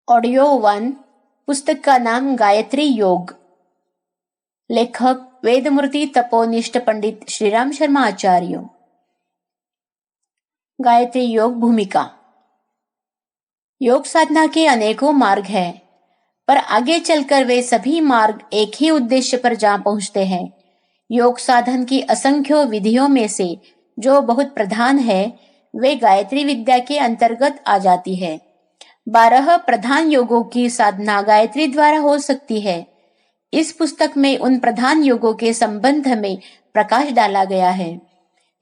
Audio 1। पुस्तक का नाम गायत्री योग। लेखक वेदमूर्ति तपोनिष्ठ पंडित श्रीराम शर्मा आचार्य। गायत्री योग भूमिका। योग साधना के अनेकों मार्ग हैं, पर आगे चलकर वे सभी मार्ग एक ही उद्देश्य पर जा पहुंचते हैं। योग साधन की असंख्य विधियों में से जो बहुत प्रधान है, वे गायत्री विद्या के अंतर्गत आ जाती है। 12 प्रधान योगों की साधना गायत्री द्वारा हो सकती है। इस पुस्तक में उन प्रधान योगों के संबंध में प्रकाश डाला गया है।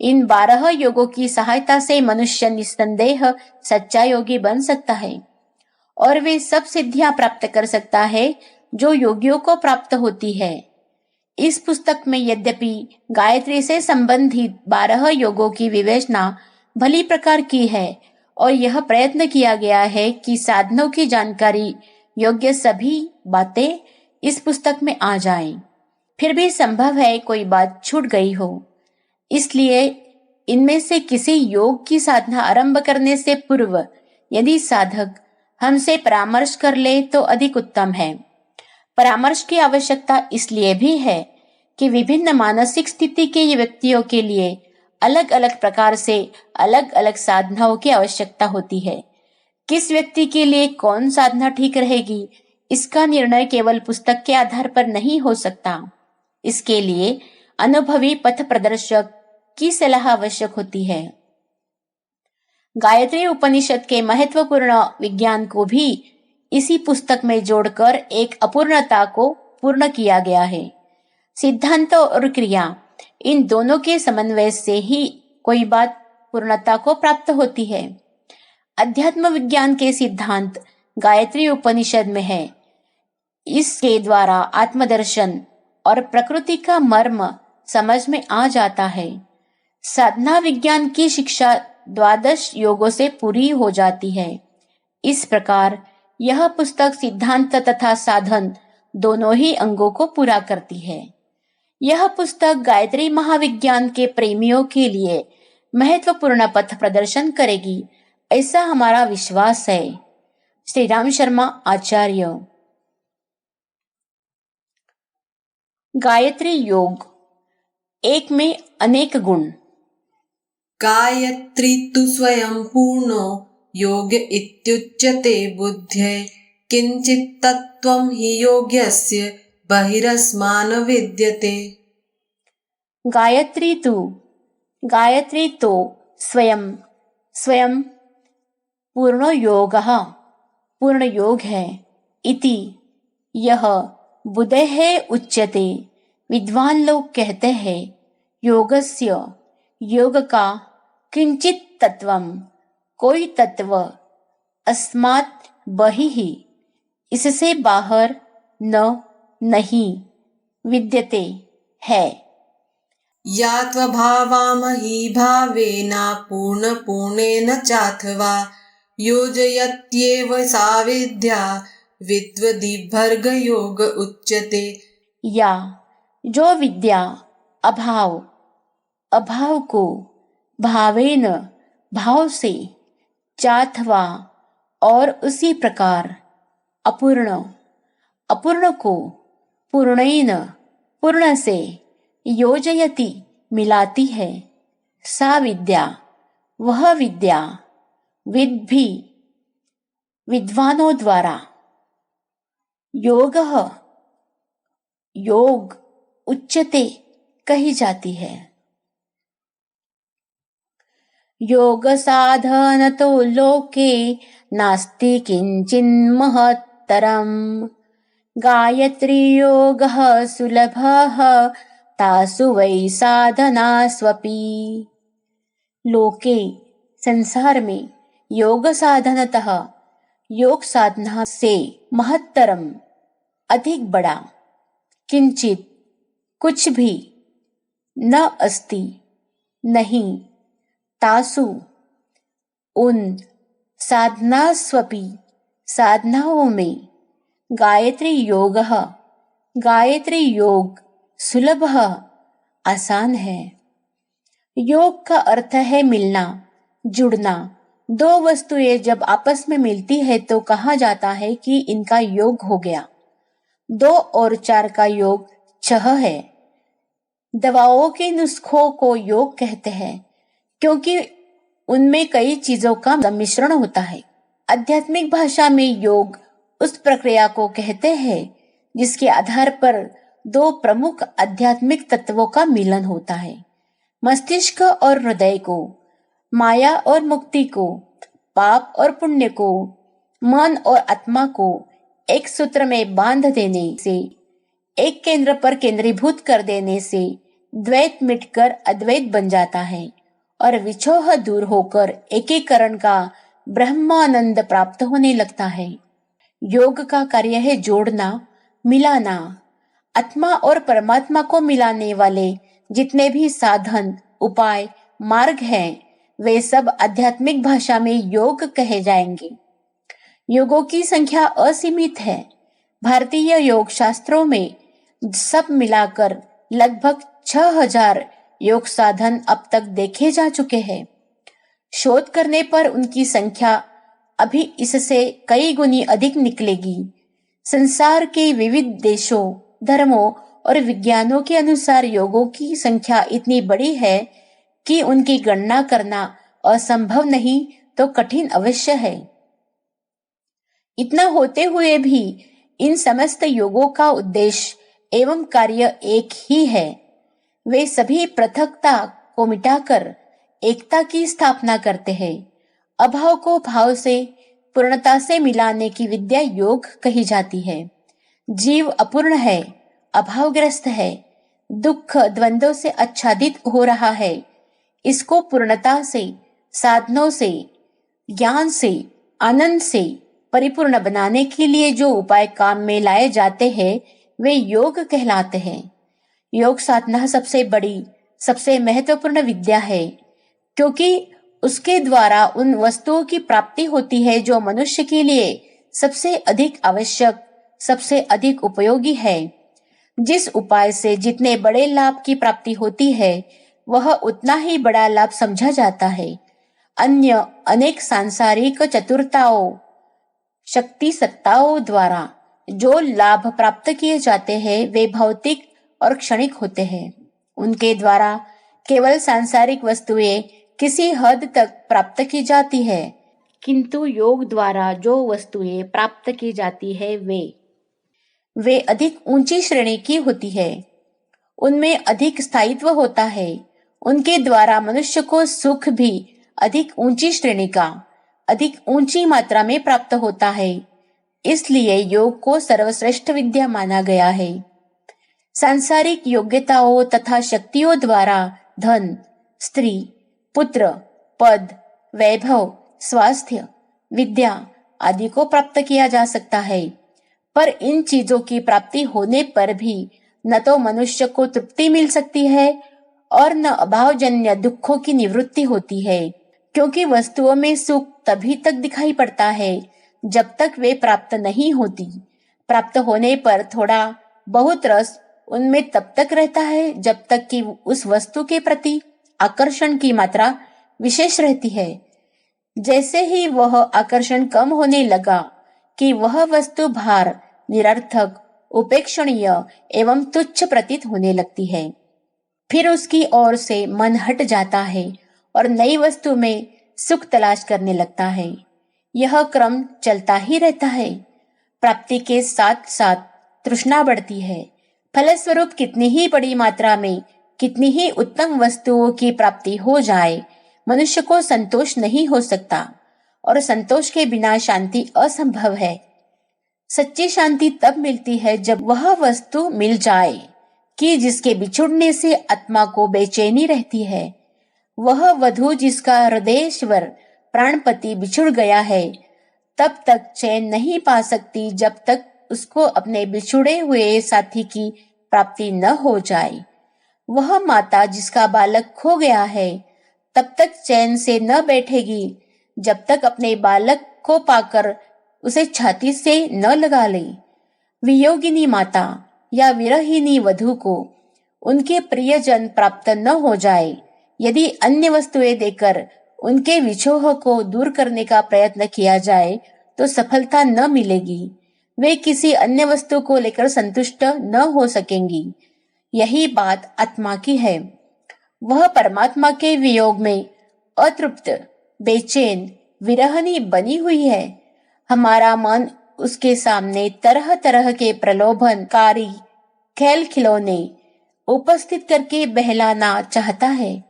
इन 12 योगों की सहायता से मनुष्य निस्संदेह सच्चा योगी बन सकता है और वे सब सिद्धियां प्राप्त कर सकता है जो योगियों को प्राप्त होती है। इस पुस्तक में यद्यपि गायत्री से संबंधित 12 योगों की विवेचना भली प्रकार की है और यह प्रयत्न किया गया है कि साधनों की जानकारी योग्य सभी बातें इस पुस्तक में आ जाएं, फिर भी संभव है कोई बात छूट गई हो। इसलिए इनमें से किसी योग की साधना आरंभ करने से पूर्व यदि साधक हमसे परामर्श कर ले तो अधिक उत्तम है। परामर्श की आवश्यकता इसलिए भी है कि विभिन्न मानसिक स्थिति के व्यक्तियों के लिए अलग अलग प्रकार से अलग अलग साधनाओं की आवश्यकता होती है। किस व्यक्ति के लिए कौन साधना ठीक रहेगी, इसका निर्णय केवल पुस्तक के आधार पर नहीं हो सकता। इसके लिए अनुभवी पथ प्रदर्शक की सलाह आवश्यक होती है। गायत्री उपनिषद के महत्वपूर्ण विज्ञान को भी इसी पुस्तक में जोड़कर एक अपूर्णता को पूर्ण किया गया है। सिद्धांत और क्रिया, इन दोनों के समन्वय से ही कोई बात पूर्णता को प्राप्त होती है। अध्यात्म विज्ञान के सिद्धांत गायत्री उपनिषद में है। इसके द्वारा आत्मदर्शन और प्रकृति का मर्म समझ में आ जाता है। साधना विज्ञान की शिक्षा 12 योगों से पूरी हो जाती है। इस प्रकार यह पुस्तक सिद्धांत तथा साधन दोनों ही अंगों को पूरा करती है। यह पुस्तक गायत्री महाविज्ञान के प्रेमियों के लिए महत्वपूर्ण पथ प्रदर्शन करेगी, ऐसा हमारा विश्वास है। श्रीराम शर्मा आचार्य। गायत्री योग। एक में अनेक गुण। गायत्री तु स्वयं पूर्णो योग इत्युच्यते बुद्धये किंचित् तत्त्वं हि योग्यस्य बहिरस्मान् विद्यते। गायत्री तो स्वयं पूर्ण योग है। इति यह बुद्धये उच्यते, विद्वान लोग कहते हैं। योगस्य, योग का, किंचित तत्वम, कोई तत्व, अस्मात् बहिः, इससे बाहर, नहीं, विद्यते, है। यात्वभावामहि भावेन पूर्णेन चाथवा योजयत्येव सा विद्या विद्वद्भिर्ग योग उच्यते। या जो विद्या अभाव को भावेन, भाव से, चाथवा और उसी प्रकार, अपूर्ण को पूर्ण से, योजयति मिलाती है, सा विद्या, वह विद्या, विद्वानों द्वारा, योग उच्यते कही जाती है। योग साधन तो लोके नास्ति किंचिन्महत्तरम् गायत्री योगः सुलभः तासु वै साधना स्वपि। लोके, संसार में, योग साधनतः, योग साधना से, महत्तरम, अधिक बड़ा, किंचित, कुछ भी, न अस्ति, नहीं, तासु, उन, साधना स्वपि, साधनाओं में, गायत्री योग सुलभ, आसान है। योग का अर्थ है मिलना, जुड़ना, दो वस्तुएं जब आपस में मिलती है तो कहा जाता है कि इनका योग हो गया। 2 और 4 का योग 6 है। दवाओं के नुस्खों को योग कहते हैं क्योंकि उनमें कई चीजों का मिश्रण होता है। आध्यात्मिक भाषा में योग उस प्रक्रिया को कहते हैं जिसके आधार पर 2 प्रमुख आध्यात्मिक तत्वों का मिलन होता है। मस्तिष्क और हृदय को, माया और मुक्ति को, पाप और पुण्य को, मन और आत्मा को एक सूत्र में बांध देने से, एक केंद्र पर केंद्रीभूत कर देने से द्वैत मिटकर अद्वैत बन जाता है और विछोह दूर होकर एकीकरण का ब्रह्मानंद प्राप्त होने लगता है। योग का कार्य है जोड़ना, मिलाना। आत्मा और परमात्मा को मिलाने वाले जितने भी साधन, उपाय, मार्ग हैं, वे सब आध्यात्मिक भाषा में योग कहे जाएंगे। योगों की संख्या असीमित है। भारतीय योग शास्त्रों में सब मिलाकर लगभग 6000 योग साधन अब तक देखे जा चुके हैं। शोध करने पर उनकी संख्या अभी इससे कई गुनी अधिक निकलेगी। संसार के विविध देशों, धर्मों और विज्ञानों के अनुसार योगों की संख्या इतनी बड़ी है कि उनकी गणना करना असंभव नहीं तो कठिन अवश्य है। इतना होते हुए भी इन समस्त योगों का उद्देश्य एवं कार्य एक ही है। वे सभी पृथकता को मिटाकर एकता की स्थापना करते हैं। अभाव को भाव से, पूर्णता से मिलाने की विद्या योग कही जाती है। जीव अपूर्ण है, अभावग्रस्त है, दुख द्वंद्वों से आच्छादित हो रहा है। इसको पूर्णता से, साधनों से, ज्ञान से, आनंद से परिपूर्ण बनाने के लिए जो उपाय काम में लाए जाते हैं वे योग कहलाते हैं। योग साधना सबसे बड़ी, सबसे महत्वपूर्ण विद्या है क्योंकि उसके द्वारा उन वस्तुओं की प्राप्ति होती है जो मनुष्य के लिए सबसे अधिक आवश्यक, सबसे अधिक उपयोगी है। जिस उपाय से जितने बड़े लाभ की प्राप्ति होती है वह उतना ही बड़ा लाभ समझा जाता है। अन्य अनेक सांसारिक चतुरताओं, शक्ति सत्ताओं द्वारा जो लाभ प्राप्त किए जाते हैं वे भौतिक और क्षणिक होते हैं। उनके द्वारा केवल सांसारिक वस्तुएं किसी हद तक प्राप्त की जाती है, किंतु योग द्वारा जो वस्तुएं प्राप्त की जाती है वे अधिक ऊंची श्रेणी की होती है। उनमें अधिक स्थायित्व होता है। उनके द्वारा मनुष्य को सुख भी अधिक ऊंची श्रेणी का, अधिक ऊंची मात्रा में प्राप्त होता है। इसलिए योग को सर्वश्रेष्ठ विद्या माना गया है। सांसारिक योग्यताओं तथा शक्तियों द्वारा धन, स्त्री, पुत्र, पद, वैभव, स्वास्थ्य, विद्या आदि को प्राप्त किया जा सकता है, पर इन चीजों की प्राप्ति होने पर भी न तो मनुष्य को तृप्ति मिल सकती है और न अभावजन्य दुखों की निवृत्ति होती है, क्योंकि वस्तुओं में सुख तभी तक दिखाई पड़ता है जब तक वे प्राप्त नहीं होती। प्राप्त होने पर थोड़ा बहुत रस उनमें तब तक रहता है जब तक कि उस वस्तु के प्रति आकर्षण की मात्रा विशेष रहती है। जैसे ही वह आकर्षण कम होने लगा कि वह वस्तु भार, निरर्थक, उपेक्षणीय एवं तुच्छ प्रतीत होने लगती है, फिर उसकी ओर से मन हट जाता है और नई वस्तु में सुख तलाश करने लगता है। यह क्रम चलता ही रहता है। प्राप्ति के साथ साथ तृष्णा बढ़ती है। फलस्वरूप कितनी ही बड़ी मात्रा में, कितनी ही उत्तम वस्तुओं की प्राप्ति हो जाए, मनुष्य को संतोष नहीं हो सकता और संतोष के बिना शांति असंभव है। सच्ची शांति तब मिलती है जब वह वस्तु मिल जाए कि जिसके बिछुड़ने से आत्मा को बेचैनी रहती है। वह वधू जिसका हृदयेश्वर प्राणपति बिछुड़ गया है तब तक चैन नहीं पा सकती जब तक उसको अपने बिछुड़े हुए साथी की प्राप्ति न हो जाए। वह माता जिसका बालक खो गया है तब तक चैन से न बैठेगी जब तक अपने बालक को पाकर उसे छाती से न लगा ले। वियोगिनी माता या विरहिणी वधू को उनके प्रियजन प्राप्त न हो जाए यदि अन्य वस्तुएं देकर उनके विछोह को दूर करने का प्रयत्न किया जाए तो सफलता न मिलेगी। वे किसी अन्य वस्तु को लेकर संतुष्ट न हो सकेंगी। यही बात आत्मा की है। वह परमात्मा के वियोग में अतृप्त, बेचैन, विरहनी बनी हुई है। हमारा मन उसके सामने तरह तरह के प्रलोभनकारी खेल खिलौने उपस्थित करके बहलाना चाहता है,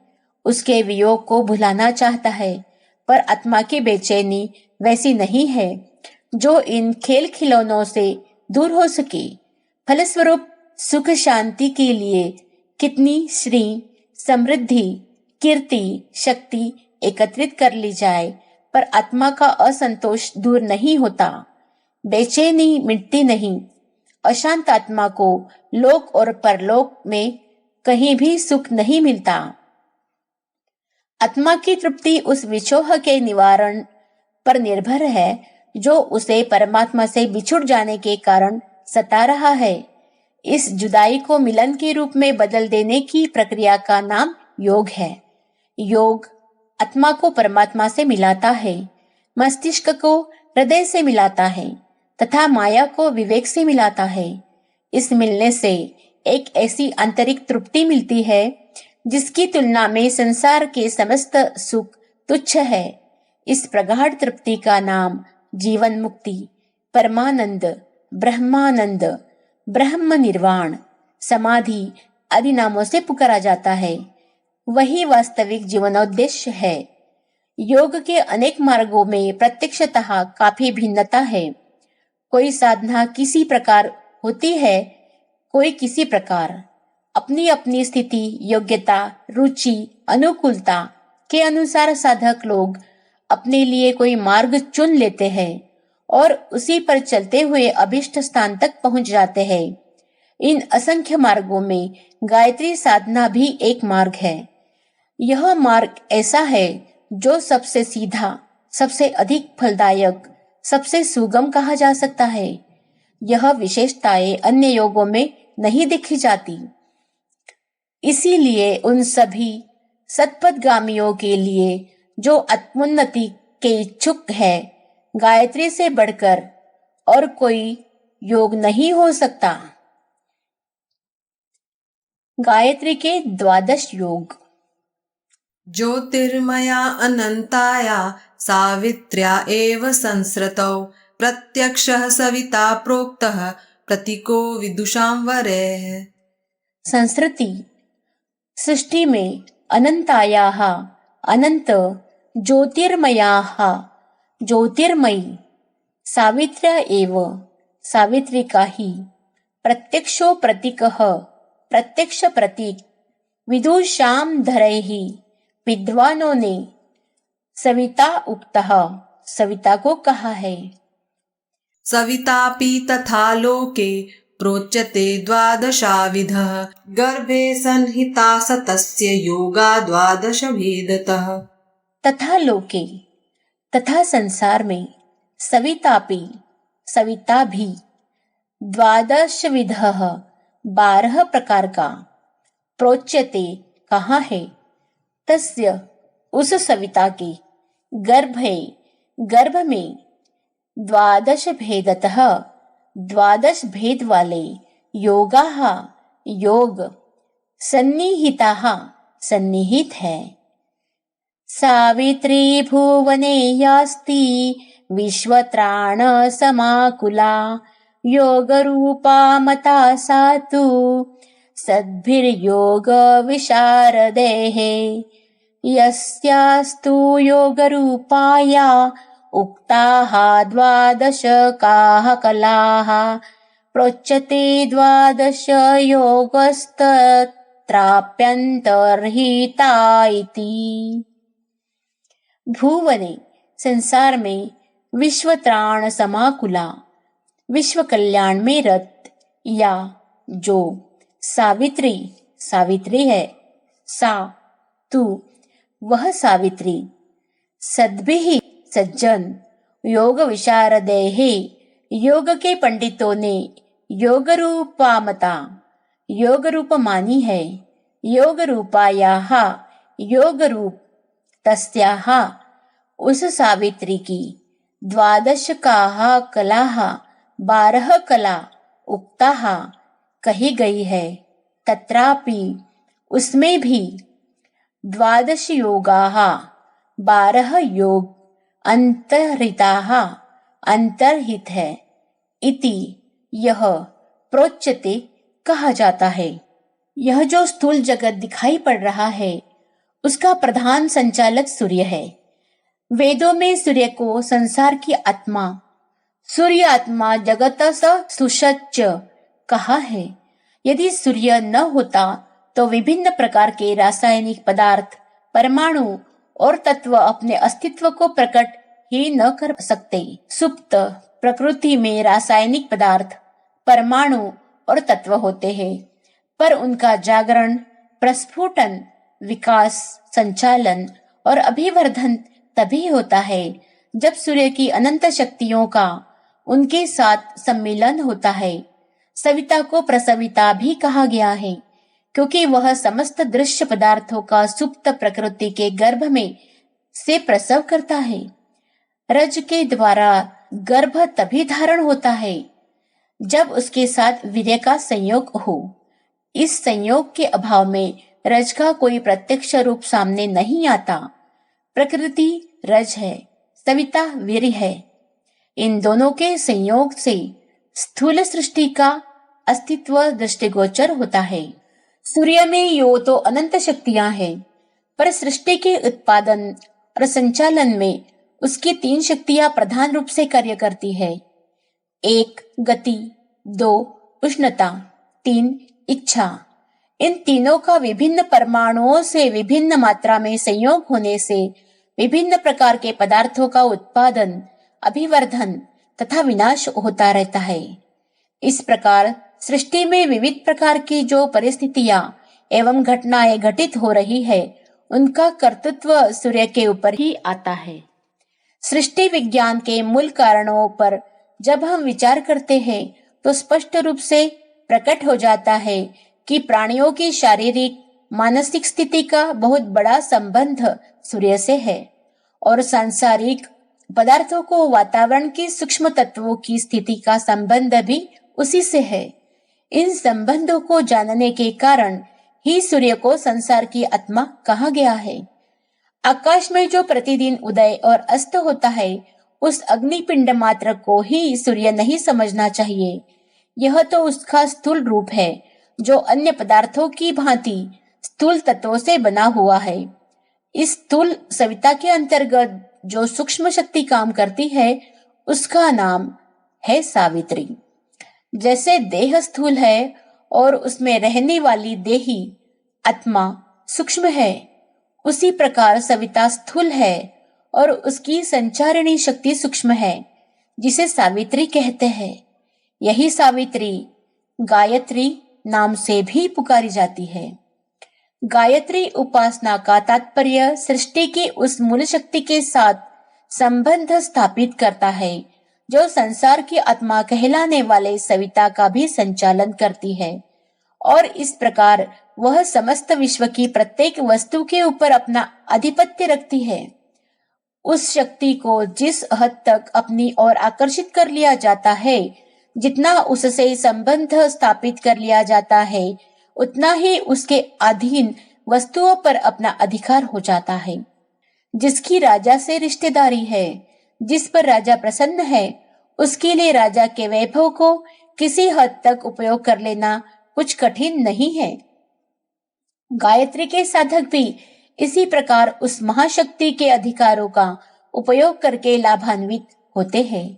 उसके वियोग को भुलाना चाहता है। पर आत्मा की बेचैनी वैसी नहीं है जो इन खेल खिलौनों से दूर हो सके। फलस्वरूप सुख शांति के लिए कितनी श्री, समृद्धि, कीर्ति, शक्ति एकत्रित कर ली जाए, पर आत्मा का असंतोष दूर नहीं होता, बेचैनी मिटती नहीं। अशांत आत्मा को लोक और परलोक में कहीं भी सुख नहीं मिलता। आत्मा की तृप्ति उस विछोह के निवारण पर निर्भर है जो उसे परमात्मा से बिछुड़ जाने के कारण सता रहा है। इस जुदाई को मिलन के रूप में बदल देने की प्रक्रिया का नाम योग है। योग आत्मा को परमात्मा से मिलाता है, मस्तिष्क को हृदय से मिलाता है तथा माया को विवेक से मिलाता है। इस मिलने से एक ऐसी आंतरिक तृप्ति मिलती है जिसकी तुलना में संसार के समस्त सुख तुच्छ है। इस प्रगाढ़ तृप्ति का नाम जीवन मुक्ति, परमानंद, ब्रह्मानंद, ब्रह्म निर्वाण, समाधि आदि नामों से पुकारा जाता है। वही वास्तविक जीवनोद्देश्य है। योग के अनेक मार्गों में प्रत्यक्षतः काफी भिन्नता है। कोई साधना किसी प्रकार होती है, कोई किसी प्रकार। अपनी अपनी स्थिति, योग्यता, रुचि, अनुकूलता के अनुसार साधक लोग अपने लिए कोई मार्ग चुन लेते हैं और उसी पर चलते हुए अभिष्ट स्थान तक पहुंच जाते हैं। इन असंख्य मार्गों में गायत्री साधना भी एक मार्ग है। यह मार्ग ऐसा है जो सबसे सीधा, सबसे अधिक फलदायक, सबसे सुगम कहा जा सकता है। यह विशेषताएं अन्य योगों में नहीं देखी जाती। इसीलिए उन सभी सत्पथगामियों के लिए जो आत्मोन्नति के इच्छुक है, गायत्री से बढ़कर और कोई योग नहीं हो सकता। गायत्री के 12 योग। ज्योतिर्मया अनंताया सावित्र्या एव संसृतौ प्रत्यक्षः सविता प्रोक्तः प्रतीको विदुषां वरेः। संस्कृति सृष्टि में अनंतायाः अनंत, ज्योतिर्मयाः ज्योतिर्मयी, सावित्र्या एव सावित्री का ही, प्रत्यक्षो प्रतीकः प्रत्यक्ष प्रतीक, विदुषां धरैः विद्वानों ने, सविता उक्तः सविता को कहा है। सवितापि तथा लोके प्रोच्यते द्वादशाविधः गर्भे संहिता सतस्य योगा द्वादश भेदतः। तथा लोके तथा संसार में, सवितापि सविता भी, 12 विधः 12 प्रकार का, प्रोच्यते कहा है, तस्य उस सविता के, गर्भे गर्भ में, 12 भेदतः 12 भेद वाले, योगाः योग, सन्निहिताः सन्निहित है। सावित्री भुवने यास्ति विश्वत्राण समाकुला योगरूपा मता सा तु सद्भिर्योग विशारदैः। यस्यास्तु योगरूपाया उक्ताः 12 काः कलाः प्रोच्यते 12 योगस्तत्राप्यन्तर्हिता इति। भुवने संसार में, विश्वत्राण समाकुला विश्व कल्याण में रत, या जो, सावित्री सावित्री है, सा तू वह सावित्री, सद्भिः सज्जन, योग विशारदैः योग के पंडितों ने, योग रूपामता योग रूप मानी है, योग रूपायाः योग रूप तस्याः उस सावित्री की 12 कलाः 12 कला उक्ताः कही गई है। तत्रापि उसमें भी 12 योगाः 12 योग अंतर्हिताः अंतर्हित है। इति यह प्रोच्यते कहा जाता है। यह जो स्थूल जगत दिखाई पड़ रहा है उसका प्रधान संचालक सूर्य है। वेदों में सूर्य को संसार की आत्मा, सूर्य आत्मा जगतस सुषच्च कहा है। यदि सूर्य न होता तो विभिन्न प्रकार के रासायनिक पदार्थ, परमाणु और तत्व अपने अस्तित्व को प्रकट ही न कर सकते। सुप्त प्रकृति में रासायनिक पदार्थ, परमाणु और तत्व होते हैं, पर उनका जागरण, प्रस्फुटन, विकास, संचालन और अभिवर्धन तभी होता है जब सूर्य की अनंत शक्तियों का उनके साथ सम्मिलन होता है। सविता को प्रसविता भी कहा गया है क्योंकि वह समस्त दृश्य पदार्थों का सुप्त प्रकृति के गर्भ में से प्रसव करता है। रज के द्वारा गर्भ तभी धारण होता है जब उसके साथ वीर्य का संयोग हो। इस संयोग के अभाव में रज का कोई प्रत्यक्ष रूप सामने नहीं आता। प्रकृति रज है, सविता वीर्य है। इन दोनों के संयोग से स्थूल सृष्टि का अस्तित्व दृष्टिगोचर होता है। सूर्य में यो तो अनंत शक्तियां हैं, पर सृष्टि के उत्पादन और संचालन में उसकी 3 शक्तियां प्रधान रूप से कार्य करती है। 1 गति, 2 उष्णता, 3 इच्छा। इन तीनों का विभिन्न परमाणुओं से विभिन्न मात्रा में संयोग होने से विभिन्न प्रकार के पदार्थों का उत्पादन, अभिवर्धन तथा विनाश होता रहता है। इस प्रकार सृष्टि में विविध प्रकार की जो परिस्थितियां एवं घटनाएं घटित हो रही है, उनका कर्तृत्व सूर्य के ऊपर ही आता है। सृष्टि विज्ञान के मूल कारणों पर जब हम विचार करते हैं तो स्पष्ट रूप से प्रकट हो जाता है कि प्राणियों की शारीरिक, मानसिक स्थिति का बहुत बड़ा संबंध सूर्य से है और सांसारिक पदार्थों को वातावरण के सूक्ष्म तत्वों की स्थिति का संबंध भी उसी से है। इन संबंधों को जानने के कारण ही सूर्य को संसार की आत्मा कहा गया है। आकाश में जो प्रतिदिन उदय और अस्त होता है, उस अग्निपिंड मात्र को ही सूर्य नहीं समझना चाहिए। यह तो उसका स्थूल रूप है जो अन्य पदार्थों की भांति स्थूल तत्वों से बना हुआ है। इस स्थूल सविता के अंतर्गत जो सूक्ष्म शक्ति काम करती है उसका नाम है सावित्री। जैसे देह स्थूल है और उसमें रहने वाली देही आत्मा सूक्ष्म है, उसी प्रकार सविता स्थूल है और उसकी संचारिणी शक्ति सूक्ष्म है, जिसे सावित्री कहते हैं। यही सावित्री गायत्री नाम से भी पुकारी जाती है। गायत्री उपासना का तात्पर्य सृष्टि की उस मूल शक्ति के साथ संबंध स्थापित करता है जो संसार की आत्मा कहलाने वाले सविता का भी संचालन करती है, और इस प्रकार वह समस्त विश्व की प्रत्येक वस्तु के ऊपर अपना आधिपत्य रखती है। उस शक्ति को जिस हद तक अपनी ओर आकर्षित कर लिया जाता है, जितना उससे संबंध स्थापित कर लिया जाता है, उतना ही उसके अधीन वस्तुओं पर अपना अधिकार हो जाता है। जिसकी राजा से रिश्तेदारी है, जिस पर राजा प्रसन्न है, उसके लिए राजा के वैभव को किसी हद तक उपयोग कर लेना कुछ कठिन नहीं है। गायत्री के साधक भी इसी प्रकार उस महाशक्ति के अधिकारों का उपयोग करके लाभान्वित होते हैं।